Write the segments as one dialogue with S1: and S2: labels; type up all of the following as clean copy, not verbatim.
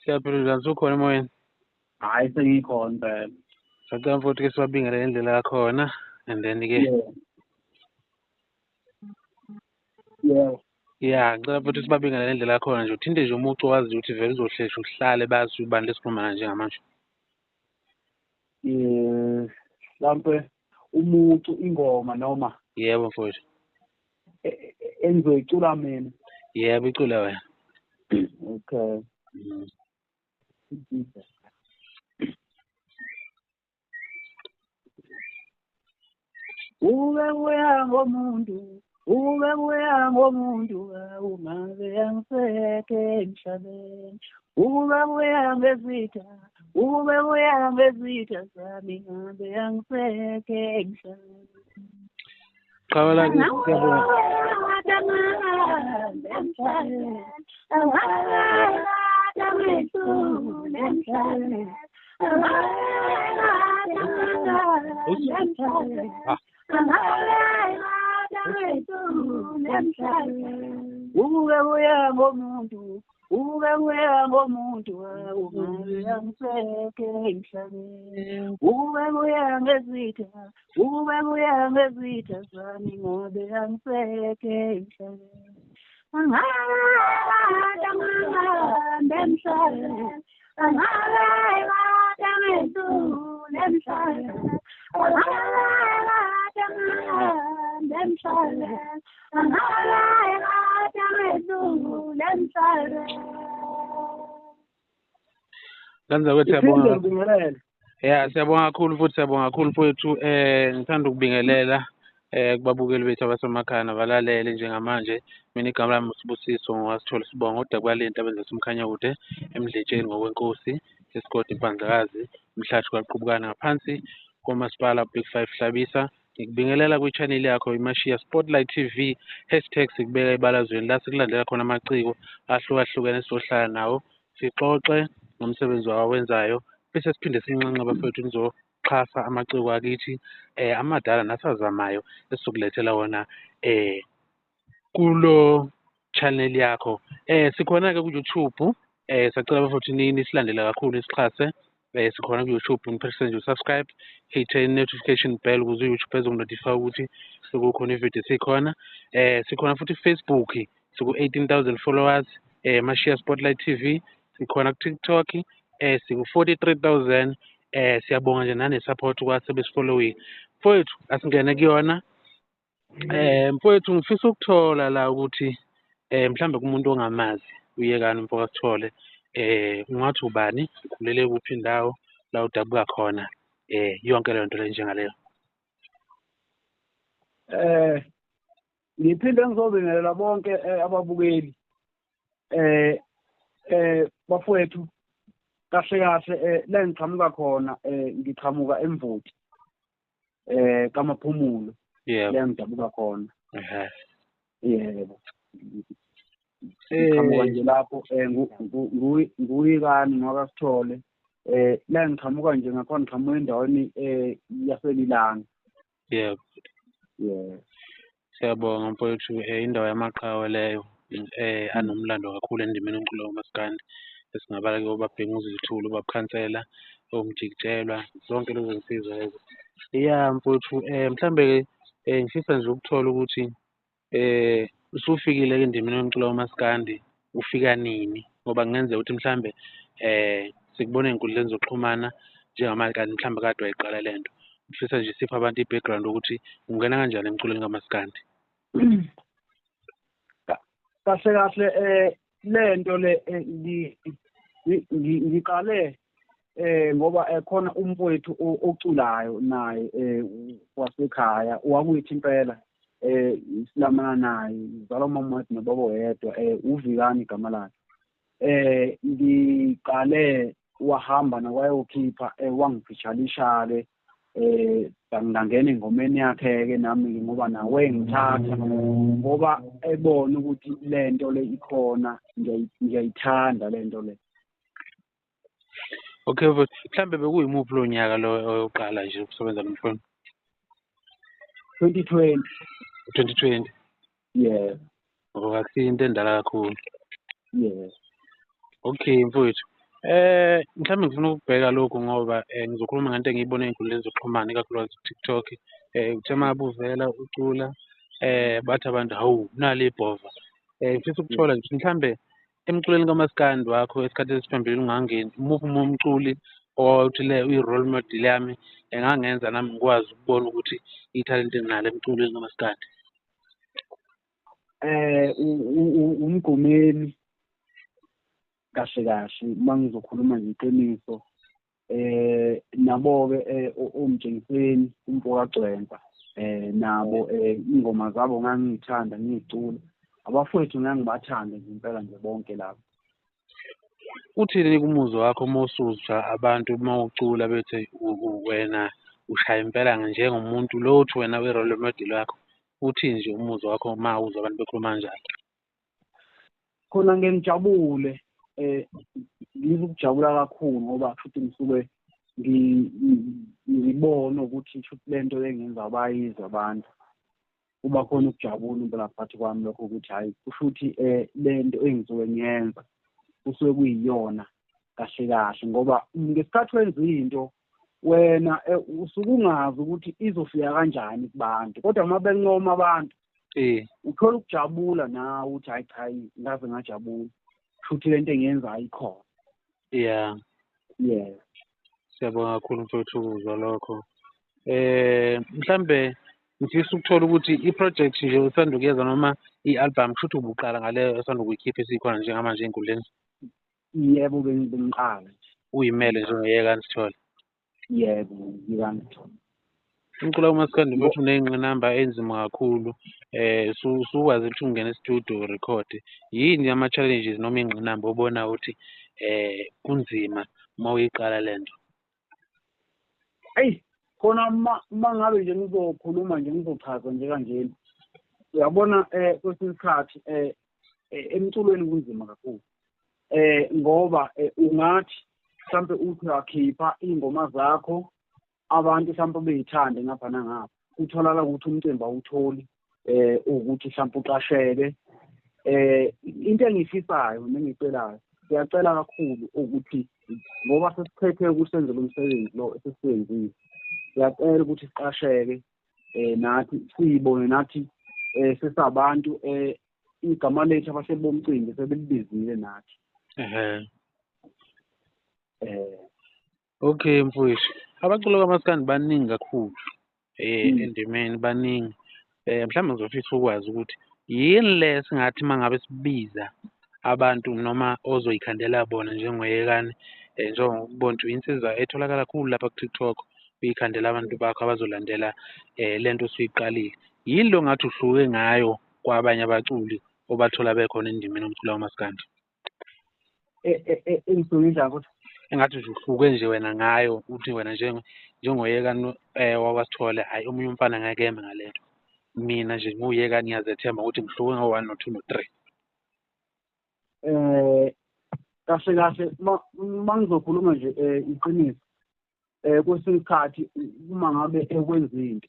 S1: Siyaphila ukhona emoyeni.
S2: Hayi sengikhona impela.
S1: Sacela mfowethu ke sibabingele ngendlela yakhona and then ke ngicela mfowethu sibabingele ngendlela yakhona nje uthinte nje umucu wazi ukuthi vele uzohlesha uhlale bazi ubani lesikhuluma njengamanje.
S2: Mhlampe umucu ingoma noma
S1: Yebo mfowethu.
S2: engizoyicula mina.
S1: Yebo icule wena.
S2: Okay. Uwe ngomuntu ungabe yangiseke emhlabeni. Uwe ngezitha zami ngabe yangiseke emhlabeni.
S1: Qhawela ke
S2: Uwe ngomuntu ungabe yangiseke emhlabeni. Uwe ngezitha zami ngabe yangiseke emhlabeni.
S1: kanza kwethu siyabonga. Ya siyabonga kakhulu futhi siyabonga kakhulu mfowethu. Ngithanda ukubingelela kubabukeli bethu abasemakhaya nabalalele njengamanje. Mina igama lami uSibusiso ngowaSithole Sibonga kodwa kwalento abenza simkhanya kude emdletsheni ngokwenkosi esigodi Impandlakazi umhlathi kwaqhubukana ngaphansi komasipala Big 5 Hlabisa. Ngikubingelela kwi-channel yakho iMashiya Spotlight TV #sikubeka ebalazweni la sikulandela khona amaciko ahlukahlukene esizohlala nawo sixoxe ngomsebenzi wawenzayo bese siphinde sinxanxe bafethu nizoxhasa amaciko akithi amadala nasazamayo esizokulethela wona kulo channel yakho. Sikhona ke ku-YouTube. Sacela bafethu nisilandele kakhulu isixhase. Sikhona ku-YouTube nipresse nje subscribe hit notification bell ukuze u-YouTube ezokunotify ukuthi sekukhona ivideo sikhona. Sikhona futhi Facebook siku-18,000 followers Mashiya Spotlight TV. Sikhona ku-TikTok siku-43,000. Siyabonga nje nane-support kwasebesifollowing. Mfowethu asingene kuyona. Mfowethu ngifisa ukuthola la ukuthi mhlambe kumuntu ongamazi uyekani mfowethu asithole ungathi ubani ukhulele kuphi indawo la udabuka khona yonke leyo nto le njengaleyo.
S2: Ngiphinde ngizobingelela bonke ababukeli bafowethu kahle la ngiqhamuka khona ngiqhamuka eMvoti kaMaphumulo la ngidabuka khona. Yebo. Ngiqhamuka nje lapho nguyikani ngokaSithole la ngiqhamuka nje ngakhona ngiqhamuka endaweni yaselilanga.
S1: Yebo. Siyabonga mfowethu indawo yamaqhawe leyo anomlando kakhulu endimeni yomculo kamaskandi esingabala ke obabhenguza izithulu babukhansela omjikitshelwa zonke lezo nsizwa lezo. Ya mfowethu mhlambe ke ngifisa nje ukuthola ukuthi usufikile ke endimeni yomculo kamaskandi ufika nini ngoba kungenzeka ukuthi mhlambe sikubona ey'nkundleni zokuxhumana njengamanje kanti mhlambe kade wayiqala lento. Ngifisa nje siphe abantu i-background ukuthi ungena kanjani emculweni kamaskandi.
S2: Kahle lento le ngiqale ngoba khona umfowethu oculayo naye wasekhaya wakuyithi impela silamana naye uzalwa uMamuthi nobaba oyedwa uvikani igama lakhe. Ngiqale wahamba nakwayokhipha wangifishalisha-ke ngangena engomeni yakhe-ke nami ngoba nawe ngithatha ngoba ebona ukuthi lento le ikhona ngiyayithanda lento le.
S1: Okay mhlambe bekuyimuphi lo nyaka lo oyoqala nje ukusebenza nomfowenu?
S2: 2020.
S1: Yeah. Akusiyo into endala kakhulu.
S2: Yeah.
S1: Okay mfowethu Mhlawumbe ngifuna ukubheka lokhu ngoba ngizokhuluma ngento engiyibona ey'nkundleni zokuxhumana ikakhulukazi ku-TikTok. Uthe uma buvela ucula bathi abantu hawu nali ibhova. Ngifisa ukuthola nje mhlambe emculweni kaMaskandi wakho esikhathi esiphambilini ungangeni umuphi umculi owawuthi le uyi-role model yami engangenza nami ngikwazi ukubona ukuthi ithalente enginalo emculweni kaMaskandi.
S2: Umgomeni kahle kahle uma ngizokhuluma nje iqiniso nabo-ke omtshengiseni umfowacwenza nabo ingoma zabo ngangiyithanda ngiyicula abafowethu ngangibathanda nje impela nje bonke labo.
S1: Uthini kumuzwa wakho uma usuzwa abantu uma ucula bethi wena ushaya impela njengomuntu lo uthi wena we-role model wakho uthini nje umuzwa wakho uma uzwa abantu bekhuluma kanjalo?
S2: Khona ngengijabule ngizokujabula kakhulu ngoba futhi ngisuke ngibona ukuthi futhi lento engenza bayizwe abantu kuba khona ukujabula impela phakathi kwami lokho ukuthi hhayi kusho ukuthi lento engisuke ngiyenza kusuke kuyiyona kahle kahle ngoba ngesikhathi wenza into wena usuke ungazi ukuthi izofika kanjani kubantu kodwa uma bencoma abantu uthola ukujabula nawe ukuthi hayi cha ngaze ngajabula futhi lento engiyenzayo ikhona.
S1: Yeah. Siyabonga kakhulu mfowethu ukuzwa lokho. Mhlambe ngifisa ukuthola ukuthi i-project nje usanda kuyenza noma i-album kusho ukuthi ubuqala ngale osanda kuyikhipha esikhona njengamanje ey'nkundleni.
S2: Yebo bengiqala nje.
S1: Uyimele nje ungiyekani Sithole?
S2: Yebo ngiyekani Sithole.
S1: Umculo kaMaskandi mfowethu uney'ngqinamba enzima kakhulu. Usukwazi ukuthi ungene e-studio urecord. Yini ama-challenges noma iy'ngqinamba obona ukuthi kunzima uma uyiqala le nto?
S2: Eyi khona uma ngabe nje ngizokhuluma nje ngizochaza nje kanjena uyabona kwesinye isikhathi emculweni kunzima kakhulu ngoba ungathi mhlampe uthi uyakhipha iy'ngoma zakho abantu mhlampe beyithande ngapha nangapha utholakala ukuthi umcimbi awutholi ukuthi mhlampe uqasheke into engiyifisayo nengiyicelayo siyacela kakhulu ukuthi ngoba sesiphethe ukusenzela umsebenzi lo esisenzile siyacela ukuthi siqasheke nathi siyibone nathi sesabantu igama lethu abahleli bomcimbi sebelibizile nathi.
S1: Okay mfowethu abaculi kaMaskandi baningi kakhulu endimeni baningi mhlawumbe ngizofisa ukwazi ukuthi yini le singathi uma ngabe sibiza abantu noma ozoyikhandela bona njengoyekani njengokubona ukuthi insizwa etholakala kakhulu lapha ku-TikTok uyikhandela abantu bakho abazolandela le nto osuyiqalile yini lo ngathi uhluke ngayo kwabanye abaculi obathola bekhona endimeni yomculo kaMaskandi? Engathi nje uhluke nje wena ngayo uthi wena njengoyekani wakwaSithole hhayi omunye umfana ngeke eme ngale nto mina nje ngiyekani ngiyazethemba ukuthi ngihluke ngo-1 no 2 no 3.
S2: Kahle kahle uma ngizokhuluma nje iqiniso kwesinye isikhathi uma ngabe ekwenza into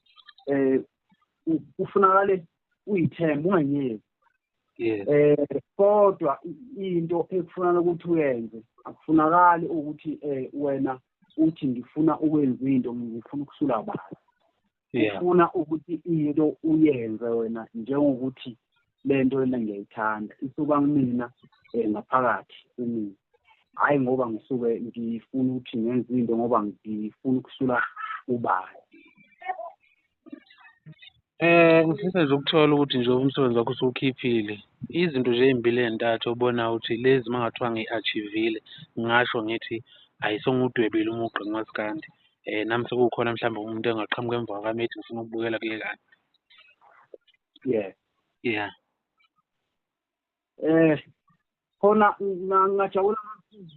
S2: kufunakale uyithembe unganyezi. Kodwa into ekufunana ukuthi uyenze akufunakali ukuthi wena uthi ngifuna ukwenza into ngifuna ukusula abantu. Ufuna ukuthi into uyenze wena njengokuthi le nto lena ngiyayithanda isuka kumina ngaphakathi kumina hhayi ngoba ngisuke ngifuna ukuthi ngenze into ngoba ngifuna ukusula ubani.
S1: Ngifisa nje ukuthola ukuthi nje umsebenzi wakho usuwukhiphile izinto nje ey'mbili ey'ntathu obona ukuthi lezi uma ngathiwa ngiyi-achieve-ile ngingasho ngithi ayisongudwebile umugqa kaMaskandi nami sekukhona mhlawumbe umuntu engaqhamuka emva kwami ethi ngifuna ukubukela kuyekani.
S2: Khona ngingajabula kakhulu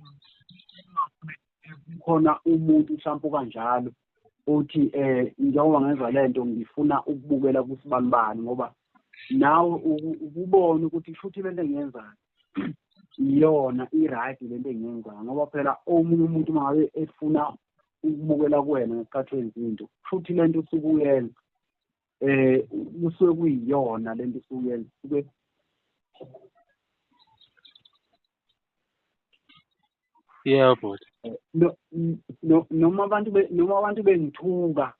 S2: khona umuntu mhlawumpe kanjalo uthi njengoba ngenza le nto ngifuna ukubukela kusibanibani ngoba nawe ukubona ukuthi futhi le nto engiyenzayo iyona i-right le nto engiyenzayo ngoba phela omunye umuntu uma ngabe efuna ukubukela kuwena ngesikhathi wenza into futhi le nto usuke uyenza kusuke kuyiyona le nto usuke uyenza
S1: Yeah, but
S2: noma abantu bengithuka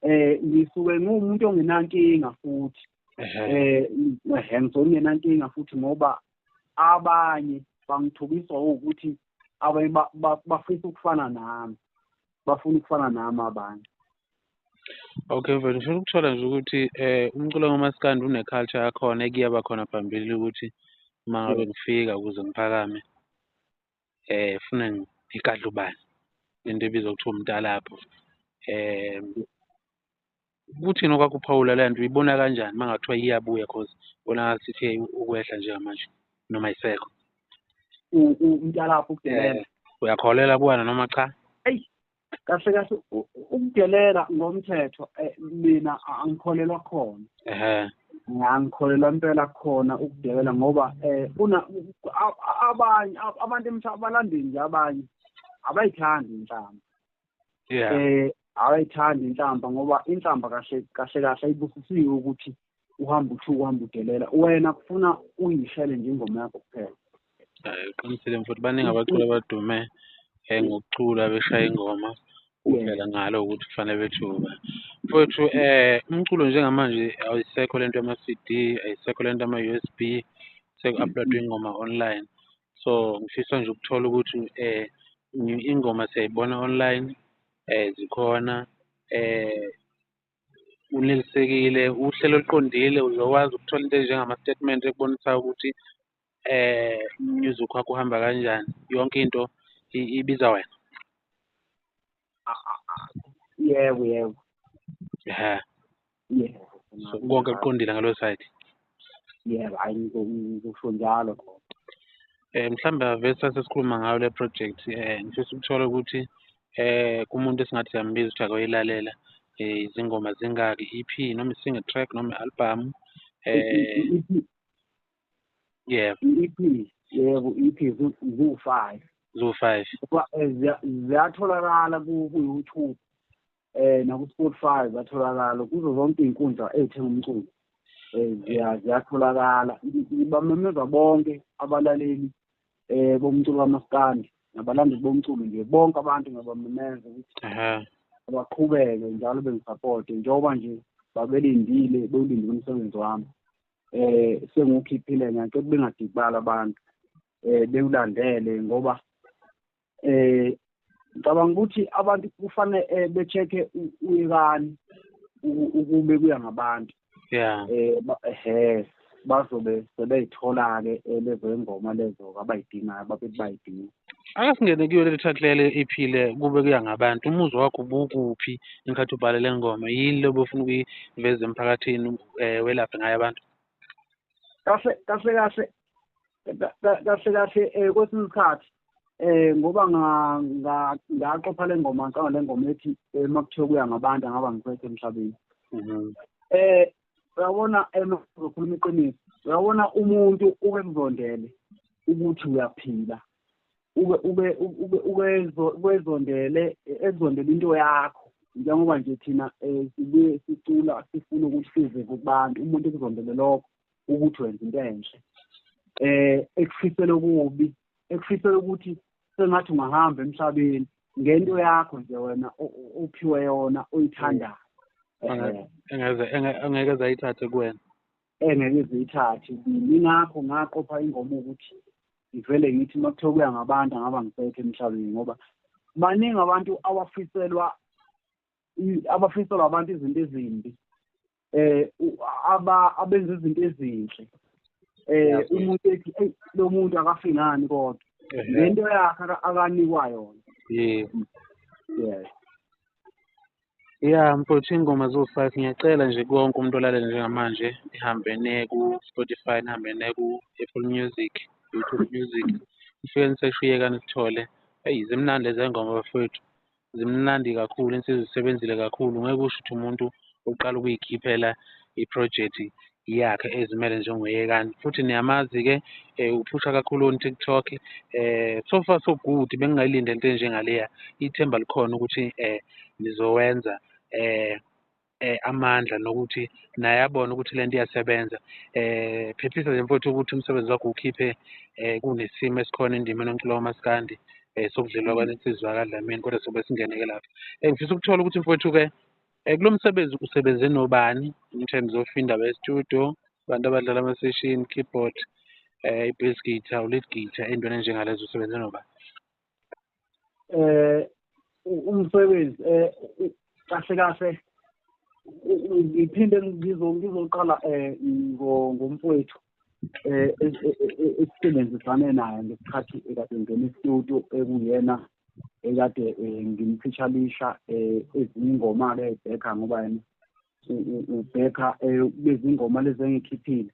S2: ngisuke ngumuntu ongenankinga futhi ngingenankinga futhi ngoba abanye bangithukiswa ukuthi abanye bafisa ukufana nami, bafuna ukufana nami abanye.
S1: Okay, mfethu ngifuna ukuthola nje ukuthi umculo kamaskandi une-culture yakhona ekuyaba khona phambili ukuthi uma ngabe ngifika ukuze ngiphakame funa ngikadle ubani lento ebizwa kuthiwa umtalapho. Kuthini okwakho uPhawula le nto uyibona kanjani uma ngathiwa iyabuya cause bona sithi ukwehla njengamanje noma isekho?
S2: Umtalapho ukudelela
S1: Uyakholelwa kuwona noma cha?
S2: Eyi, kahle ukudelela ngomthetho mina angikholelwa khona. Ngiyangikholelwa impela khona ukudelela ngoba abanye abantu abalandeli nje abanye abayithandi inhlamba. Abayithandi inhlamba ngoba inhlamba kahle ayibusisiwe ukuthi uhambe udelela. Wena kufuna uyishele nje ingoma yakho kuphela.
S1: Qinisile futhi baningi abaculi abadume ngokucula beshaya ingoma uphela ngalo ukuthi kufanele bethuba. Mfowethu umculo njengamanje ayisekho lento yama-CD, ayisekho lento ama-USB, seku-uploadwa ingoma online. So ngifisa nje ukuthola ukuthi ingoma siyayibona online zikhona unelisekile uhlelo oluqondile uzokwazi ukuthola into njengama-statement ekubonisayo ukuthi music wakho uhamba kanjani, yonke into ibiza wena.
S2: Yebo.
S1: So konke kuqondile ngalo side.
S2: Yebo, hayi ngizokusho njalo khona.
S1: Mhlawumbe ave sasikhuluma ngayo le project ngifisa ukuthola ukuthi kumuntu esingathi siyambiza ukuthi akoyilalela izingoma zingaki, EP noma i-single track noma i-album.
S2: Yebo, EP zu-5.
S1: Zu-5.
S2: Ziyatholakala ku-YouTube naku-Spotify, ziyatholakala kuzo zonke iy'nkundla ey'thenga umculo. Ziyatholakala. Bamemeza bonke abalaleli bomculo kamaskandi nabalandeli bomculo nje bonke abantu ngiyabamemeza ukuthi abaqhubeke njalo bengisapothe njengoba nje babelindile bewulindile umsebenzi wami. Sengukhiphile ngeke bengadibala abantu bewulandele ngoba ngicabanga ukuthi abantu kufanele be-check-e uyekani ukube kuya ngabantu. Bazobe sebeyithola-ke lezo ngoma lezo abayidingayo babethi bayidinga.
S1: Ake singene kuyo le track le EP le kube kuya ngabantu. Umuzwa wakho ubukuphi inkathi ubhale le ngoma? Yini lo bofuna ukuyiveza emphakathini welaphe ngayo abantu?
S2: Kahle kwesinye isikhathi ngoba ngaqopha le ngoma ngicanga le ngoma ethi makuthiwa kuya ngabantu angaba ngiphethe emhlabeni. Uyabona uzokhuluma iqiniso, uyabona umuntu ubekuzondele ukuthi uyaphila ubezondele ekuzondele into yakho njengoba nje thina sibuye sicula sifuna ukuthi size kubantu umuntu ekuzondele lokho ukuthi wenza into enhle ekufisela okubi ekufisela ukuthi sengathi ungahamba emhlabeni ngento yakho nje wena ophiwe yona oyithandayo.
S1: Engeke zayithathe kuwena.
S2: Engeke ziyithathe. Yingakho ngaqopha ingoma ukuthi ngivele ngithi makuthiwa kuya ngabantu angaba ngiphethe emhlabeni ngoba baningi abantu abafiselwa abantu izinto ezimbi abenza izinto ezinhle. Umuntu ethi lo muntu akafi ngani kodwa lento yakhe akanikwa yona.
S1: Mfowethu ingoma zo-5 ngiyacela nje konke umuntu olalela njengamanje ihambe ku-Spotify ihambe ku-Apple Music, YouTube Music. Nifike niseshiyeka nisithole. Zimnandi lezi ngoma bafowethu. Zimnandi kakhulu insizwa zisebenzile kakhulu. Ngeke usho ukuthi umuntu uqala ukuyikhiphela i-project yakhe ezimele njengoyekani. Futhi niyamazi-ke uphusha kakhulu on TikTok. So far so good. Bengingayilindele into enjengaleya. Ithemba likhona ukuthi nizowenza amandla nokuthi naye abone ukuthi lento iyasebenza. Phephisa nje mfowethu ukuthi umsebenzi wakho ukhiphe kunesimo esikhona endimeni yomculo kamaskandi. sokudlulwa kwalensizwa kaDlamini, kodwa sobe singeneke lapho. Ngifisa ukuthola ukuthi mfowethu-ke kulo msebenzi usebenze nobani in terms of indaba ye-studio, abantu abadlala ama-session, keyboard, i-bass guitar, lead guitar, ey'ntweni enjengalezo usebenze nobani?
S2: Umsebenzi kahle kahle ngiphinde ngizoqala ngomfowethu esisebenzisane naye ngesikhathi ekade ngena e-studio ekuyena ekade ngimphishalisha ezinye ingoma-ke ebhekha ngoba yena ubhekha lezi ngoma lezi engikhiphile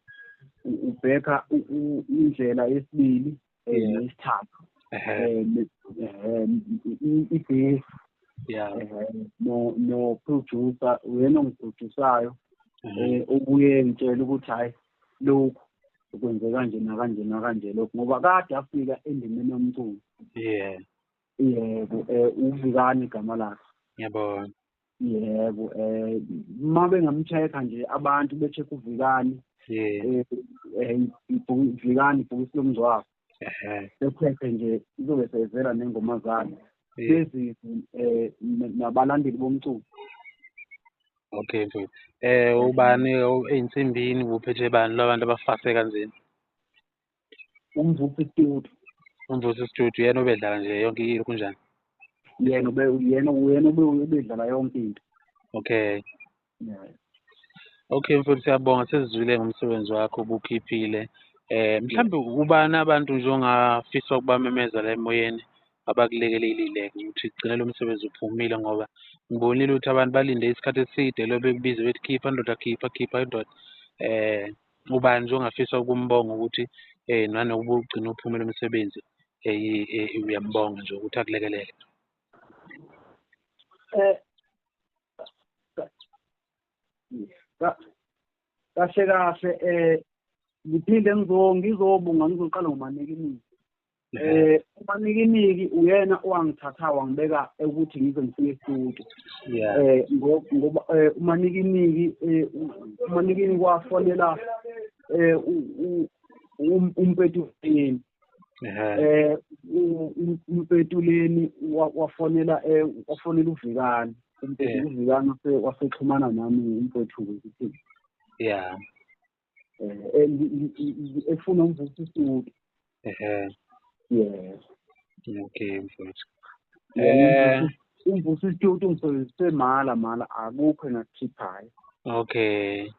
S2: ubhekha indlela yesibili nesithathu i-bass no-producer uyena ongiprodusayo obuye ngitshela ukuthi hhayi lokhu ukwenze kanje nakanje nakanje lokhu ngoba kade afika endimeni yomculo. Yebo, uVikani igama lakhe.
S1: Ngiyabona.
S2: Yebo, uma bengamcheck-a nje abantu be-check uVikani, Vikani ibhokisi lomngcwabo. Becheck-e nje izobe seyivela nengoma zakhe. Lezi nabalandeli bomculo.
S1: Okay mfowethu. Ubani ey'nsimbini uphethe bani labantu abafase kanzima?
S2: Umvuphi Studio.
S1: Umvusi Studio yena obedlala nje yonke into kunjani?
S2: Yena ubedlala yonke into.
S1: Okay. Okay mfowethu, siyabonga sesizwile ngomsebenzi wakho obukhiphile. Mhlawumbe ubani abantu nje ongafisa ukubamemeza la emoyeni abakulekelelile ukuthi gcina lo msebenzi uphumile, ngoba ngibonile ukuthi abantu balinde isikhathi eside lo bekubize bethi khipha ndoda, khipha indoda. Ubani nje ongafisa ukumbonga ukuthi nanokuba ugcina uphumile umsebenzi uyambonga nje ukuthi akulekelele?
S2: Kahle kahle ngiphinde ngizobonga ngizoqala ngoManikiniki. uManikiniki uyena owangithatha wangibeka ukuthi ngize ngifike e-studio. Ngoba uManikiniki wafonela uMpetuleni. uMpetuleni wafonela uVikani. uVikani wasexhumana nami umfowethu ukuthi efuna umvusi Studio. Yes.
S1: Okay mfowethu.
S2: Umvusi Studio ngisebenzise mahhala akukho engakukhiphayo.
S1: Okay.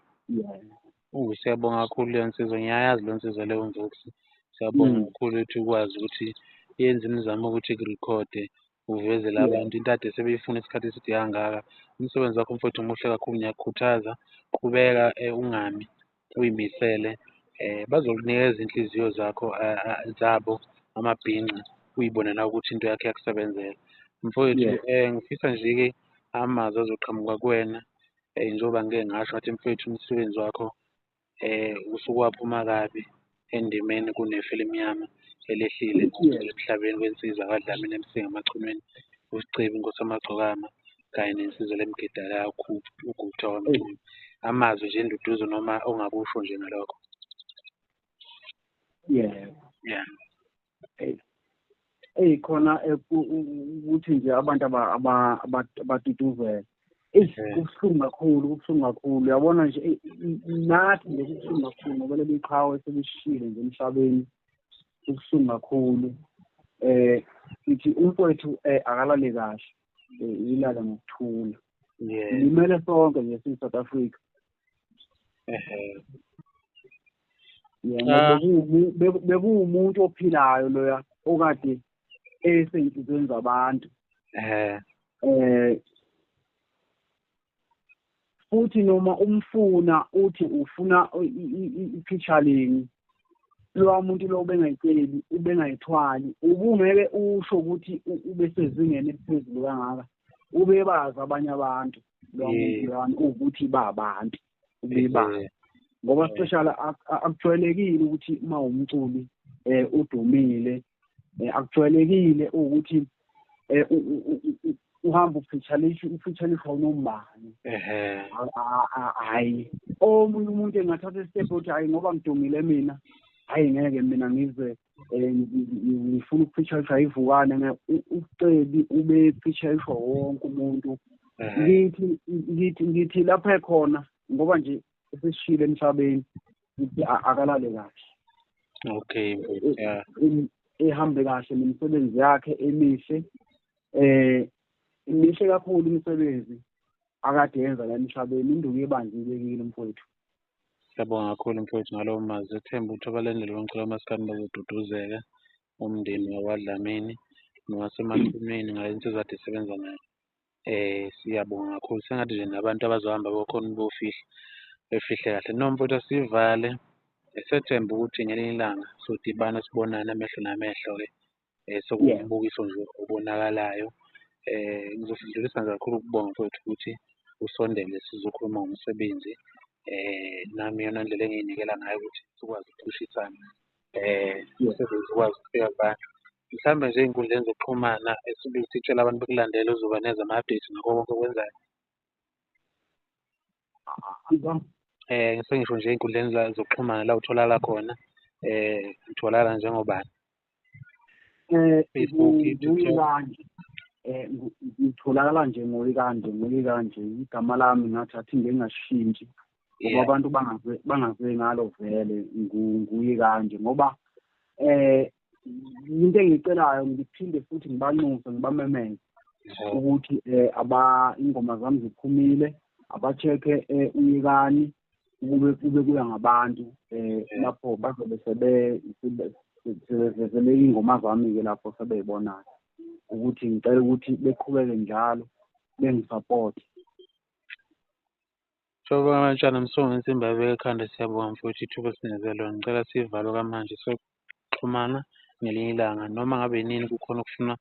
S1: Siyabonga kakhulu leyo nsizwa, ngiyayazi leyo nsizwa leyo mvusi. Siyabonga kakhulu ukuthi ukwazi ukuthi yenze imizamo ukuthi ikurekhode uvezele abantu into ade sebeyifuna isikhathi eside kangaka. Umsebenzi wakho mfowethu muhle kakhulu, ngiyakukhuthaza. Qhubeka ungami, uyimisele. Bazokunikeza inhliziyo zakho zabo amabhinqa, uyibone na ukuthi into yakhe yakusebenzela. Mfowethu, ngifisa nje-ke amazwi azoqhamuka kuwena njengoba ngike ngasho ngathi mfowethu umsebenzi wakho usuke waphuma kabi endimeni kunefu elimnyama elehlile emhlabeni kwensizwa kaDlamini emsinga emachumeni, uSicebi Inkosi Amagcokama kanye nensizwa leMgedala uGutha Wamcunu. Amazwi nje enduduzo noma ongakusho nje ngalokho?
S2: Khona ukuthi nje abantu abatutuzela kubuhlungu kakhulu, uyabona nje nathi nje kubuhlungu kakhulu ngoba leli qhawe selishile nje emhlabeni, kubuhlungu kakhulu. Sithi umfowethu akalale kahle, ilale ngokuthula. Limele sonke nje siyi-South Africa. Bekuwumuntu ophilayo loya okade esey'nhlizweni zabantu. Futhi noma umfuna uthi ufuna i-featuring, lowa muntu lo ubengayiceli, ubengayithwali, ubungeke usho ukuthi ube sezingeni eliphezulu kangaka. Ubebazi abanye abantu lowa muntu lwana ukuthi babantu, ubebazi. Ngoba special akujwayelekile ukuthi uma umculi udumile, akujwayelekile ukuthi uhamba ufeature uNombani. Hayi, omunye umuntu engathatha istep ukuthi hayi ngoba ngidumile mina hayi ngeke mina ngize ngifuna ukufeature ivukane ucedi ube feature wonke umuntu. Ngithi lapha ekhona ngoba nje sesishile emhlabeni ngithi akalale kahle.
S1: Okay, yeah.
S2: Ehambe kahle nemisebenzi yakhe emihle. Imihle kakhulu imisebenzi akade yenza la emhlabeni, induku ebanjilekile mfowethu.
S1: Siyabonga kakhulu mfowethu ngalowo mazwi. Ethemba ukuthi abalandeli bomculo kamaskandi bazoduduzeka, umndeni wakwaDlamini nowaseMachumeni ngale nsizwa kade isebenza nayo. Siyabonga kakhulu. Sengathi nje nabantu abazohamba bokhona bofihla befihle kahle. No mfowethu asivale. Sethemba ukuthi ngelinye ilanga sodibana sibonane amehlo namehlo-ke. Sokuwumbukiso nje obonakalayo. Ngizofundisa nje kakhulu ukubonga mfowethu ukuthi usondele sizokhuluma ngomsebenzi. Nami yona ndlela engiyinikela ngayo ukuthi sikwazi ukuqishisana. Umsebenzi ukwazi ukufika kubantu. Mhlawumbe nje ey'nkundleni zokuxhumana esibe sitshela abantu bekulandela uzoba neza ama-updates ngakho konke okwenzayo. Ngisho nje ey'nkundleni zokuxhumana la utholakala khona. Utholakala njengobani? Facebook,
S2: TikTok. Ngitholakala nje ngoyikanje igama lami ngathi ngingashintshi ngoba abantu bangaze ngalo vele nguye kanje ngoba into engicelayo ngiphinde futhi ngibanxuse ngibamemeze ukuthi ingoma zami ziphumile aba-check-e uyikani kube kuya ngabantu lapho bazobe sebevele iy'ngoma zami-ke lapho sebey'bonayo ukuthi ngicela ukuthi beqhubeke njalo bengisapothe.
S1: Hlobo abantwana Msonga Insimbi abeke ekhanda siyabonga mfowethu ithuba esinikeze lona. Ngicela sivalo kamanje sokuxhumana ngelinye ilanga noma ngabe yini kukhona okufuna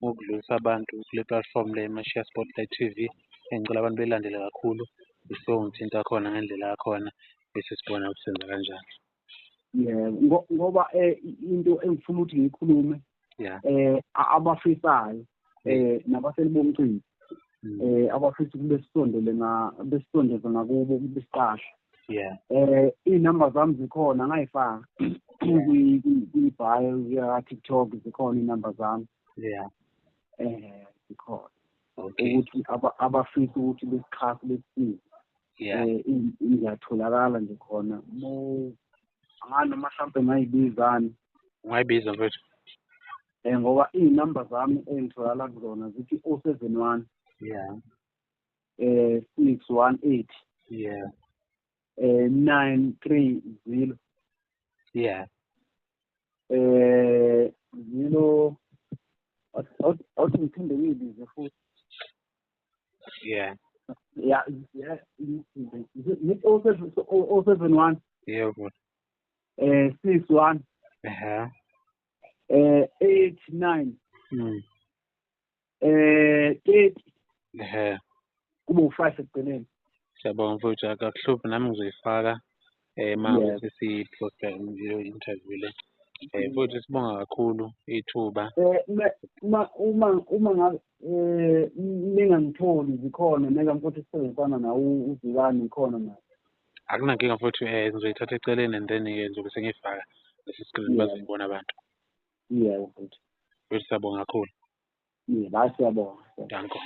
S1: ukudlulisa abantu kule platform le Mashiya Spotlight TV. Ngicela abantu belandele kakhulu ngithinta khona ngendlela yakhona bese sibona ukuthi senza kanjani.
S2: Yebo ngoba into engifuna ukuthi ngiyikhulume abafisayo nabaseli bomcimbi abafisa besisondeze ngakubo besiqasha. Iy'namba zami zikhona ngayifaka kwi-bio ya-TikTok zikhona iy'namba zami. Zikhona ukuthi abafisa ukuthi besixhase besisize. Ngiyatholakala nje khona noma mhlampe ngayibizani.
S1: Ungayibiza mfethu?
S2: Ngoba iy'namba zami engitholakala kuzona zithi 071 618 930 0 awuthi ngiphinde ngiyibize futhi. 071 61 89 30 kube u5 ekugcineni.
S1: Siyabonga mfowethu akakuhluphi nami ngizoyifaka manje siyiposta interview le. Futhi sibonga kakhulu ithuba.
S2: Uma ngabe ningangitholi zikhona neka mfowethu sisebenzisana nawe uzikani ngikhona naye.
S1: Akunankinga mfowethu ngizoyithatha eceleni and then ngizobe sengiyifaka lesi screen bazoyibona abantu.
S2: Mfowethu.
S1: Siyabonga kakhulu.
S2: Siyabonga.
S1: Danko.